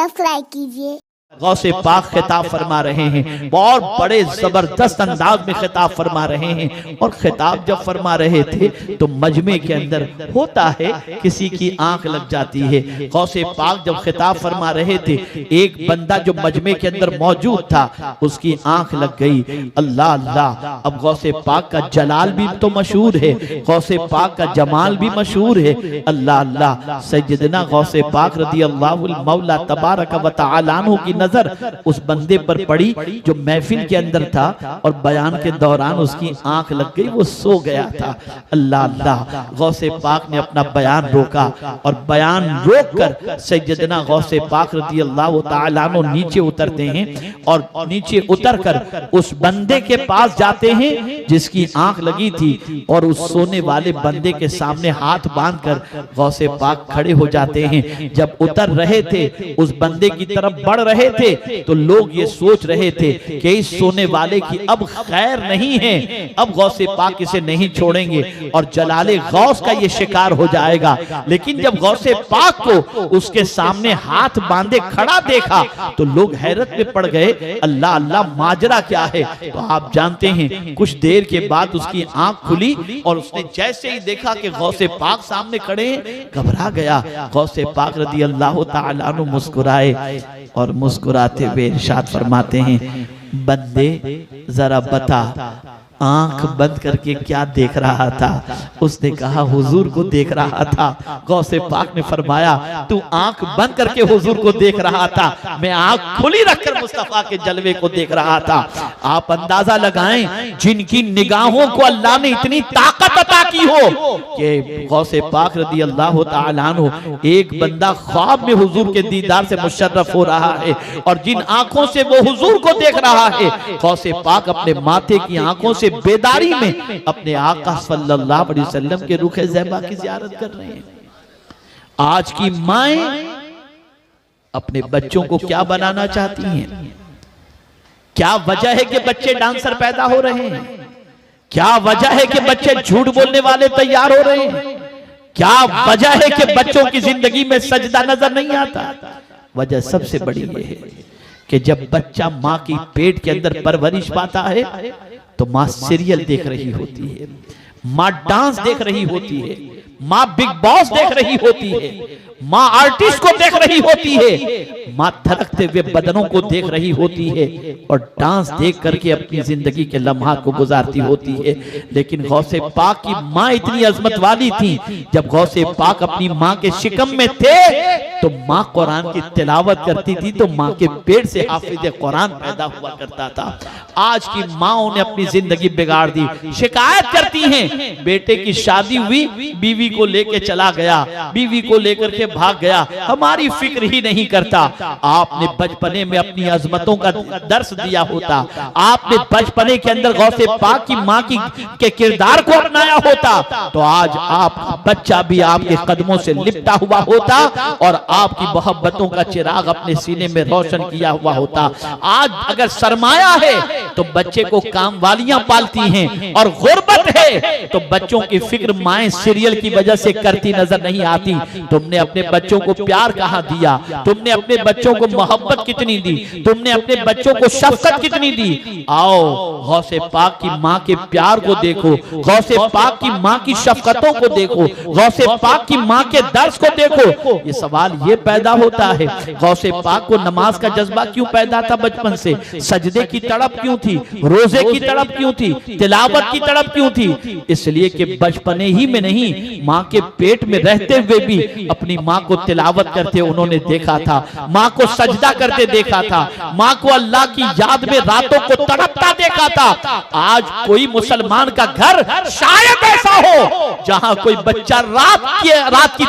Subscribe कीजिए। गौसे पाक खिताब फरमा रहे हैं, बहुत बड़े जबरदस्त अंदाज में खिताब फरमा रहे हैं। और खिताब जब फरमा रहे थे तो मजमे के अंदर होता है किसी की आंख लग जाती है। गौसे पाक जब खिताब फरमा रहे थे, एक बंदा जो मजमे के अंदर मौजूद था उसकी आंख लग गई। अल्लाह अल्लाह। अब गौसे पाक का जलाल भी तो मशहूर है, गौसे पाक का जमाल भी मशहूर है। अल्लाह अल्लाह। सैयदना गौसे पाक रदी अल्लाह मौला तबारक व तआला अन्हु की नजर उस बंदे पर पड़ी जो महफिल के अंदर था और बयान के दौरान उसकी आंख लग गई, वो सो गया था। अल्लाह अल्लाह। गौसे पाक ने अपना बयान रोका और बयान रोककर सैयदना गौसे पाक रज़ी अल्लाह तआला अन्हु नीचे उतरते हैं और नीचे उतरकर उस बंदे के पास जाते हैं जिसकी आंख लगी थी और उस सोने वाले बंदे के सामने हाथ बांधकर गौसे पाक खड़े हो जाते हैं। जब उतर रहे थे उस बंदे की तरफ बढ़ रहे थे तो लोग ये सोच रहे थे कि इस सोने वाले की अब खैर नहीं है, अब गौसे पाक इसे नहीं छोड़ेंगे और जलाले गौस का ये शिकार हो जाएगा। लेकिन जब गौसे पाक को उसके सामने हाथ बांधे खड़ा देखा तो लोग हैरत में पड़ गए। अल्लाह अल्लाह, माजरा क्या है? तो आप जानते हैं कुछ देर के बाद उसकी आंख खुली और उसने जैसे ही देखा कि गौसे पाक सामने खड़े हैं, घबरा गया। गौसे पाक रज़ी अल्लाह तआला अन्हु मुस्कुराए और मुस्कुराते हुए इरशाद फरमाते हैं, बंदे जरा बता आंख बंद करके क्या देख रहा था? उसने कहा हुजूर को देख रहा था। गौसे पाक ने फरमाया तू आंख बंद करके हुजूर को देख रहा था, मैं आंख खुली रखकर मुस्तफा के जलवे को देख रहा था। आप अंदाजा लगाएं जिनकी निगाहों को अल्लाह ने इतनी ताकत अता की हो कि गौसे पाक रज़ी अल्लाह तआला अन्हु, एक बंदा ख्वाब में हुजूर के दीदार से मुशर्रफ हो रहा है और जिन आंखों से वो हुजूर को देख रहा है, गौसे पाक अपने माथे की आंखों से बेदारी में अपने आका सल्लल्लाहु अलैहि वसल्लम के रुखे ज़ैबा की ज़ियारत कर रहे हैं। आज की माएं अपने बच्चों को क्या बनाना चाहती हैं? क्या वजह है कि बच्चे डांसर पैदा हो रहे हैं? क्या वजह है कि बच्चे झूठ बोलने वाले तैयार हो रहे हैं? क्या वजह है कि बच्चों की जिंदगी में सजदा नजर नहीं आता? वजह सबसे बड़ी ये है कि जब बच्चा माँ की पेट के अंदर परवरिश पाता है तो माँ सीरियल देख रही होती है, माँ डांस देख रही होती है, माँ बिग बॉस देख रही होती है, माँ आर्टिस्ट को देख रही होती है, माँ धड़कते हुए बदनों को देख रही होती है और डांस देख करके अपनी जिंदगी के लम्हात को गुजारती होती है। लेकिन गौसे पाक की माँ इतनी अजमत वाली थी, जब गौसे पाक अपनी माँ के शिकम में थे तो माँ कुरान की तिलावत करती थी तो माँ के पेट से हाफिज कुरान पैदा हुआ करता था। आज की माँओं ने अपनी जिंदगी बिगाड़ दी, शिकायत करती हैं बेटे की शादी हुई, बीवी को लेके चला गया, बीवी को लेकर के भाग गया, हमारी फिक्र ही नहीं करता। आपने बचपने में अपनी अजमतों का दर्स दिया होता, आपने बचपने के अंदर गौसे पाक की माँ की के किरदार को अपनाया होता तो आज आपका बच्चा भी आपके कदमों से लिपटा हुआ होता और आपकी मोहब्बतों का चिराग अपने सीने में रोशन किया हुआ होता। आज अगर सरमाया है तो बच्चे को काम वालियां पालती हैं और गुर्बत है तो बच्चों की फिक्र माएं सीरियल की वजह से करती नजर नहीं आती। तुमने अपने बच्चों को प्यार कहाँ दिया? तुमने अपने बच्चों को मोहब्बत कितनी दी? तुमने अपने बच्चों को शफकत कितनी दी? आओ गौसे पाक की माँ के प्यार को देखो, गौसे पाक की माँ की शफकतों को देखो, गौसे पाक की माँ के दर्स को देखो। ये सवाल ये पैदा होता है गौसे पाक को नमाज का जज्बा क्यों पैदा था बचपन से? सजदे की तड़प क्यों थी? रोजे की तड़प क्यों थी? तिलावत की तड़प क्यों थी? इसलिए कि बचपने ही में नहीं, माँ के पेट में रहते हुए भी अपनी माँ को तिलावत करते उन्होंने देखा था, माँ को सजदा करते देखा था, माँ को अल्लाह की याद में रातों को तड़पता देखा था। आज कोई मुसलमान का घर शायद ऐसा हो जहाँ कोई बच्चा रात की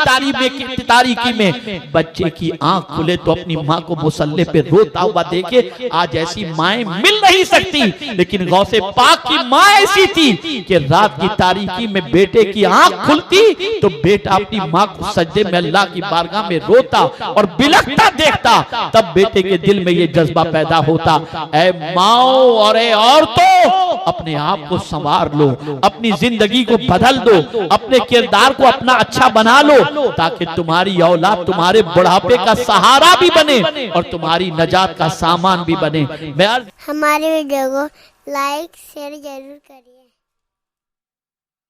तारीकी में बच्चे की आंख खुले तो अपनी माँ को मुसल्ले पे रोता हुआ देखे। आज ऐसी माएं मिल नहीं सकती, लेकिन गौसे पाक की माँ ऐसी थी कि रात की तारीकी में बेटे की आंख खुलती तो बेटा अपनी माँ को सजदे में अल्लाह की बारगाह में रोता और बिलखता देखता, तब बेटे के दिल में ये जज्बा पैदा होता। ऐ माओ और ऐ औरतों, अपने आप को संवार लो, अपनी जिंदगी को बदल दो, अपने किरदार को अपना अच्छा बना लो, ताकि तुम्हारी औलाद तुम्हारे बुढ़ापे का सहारा भी बने और तुम्हारी नजात का सामान भी बने। हमारे वीडियो को लाइक शेयर जरूर करिए।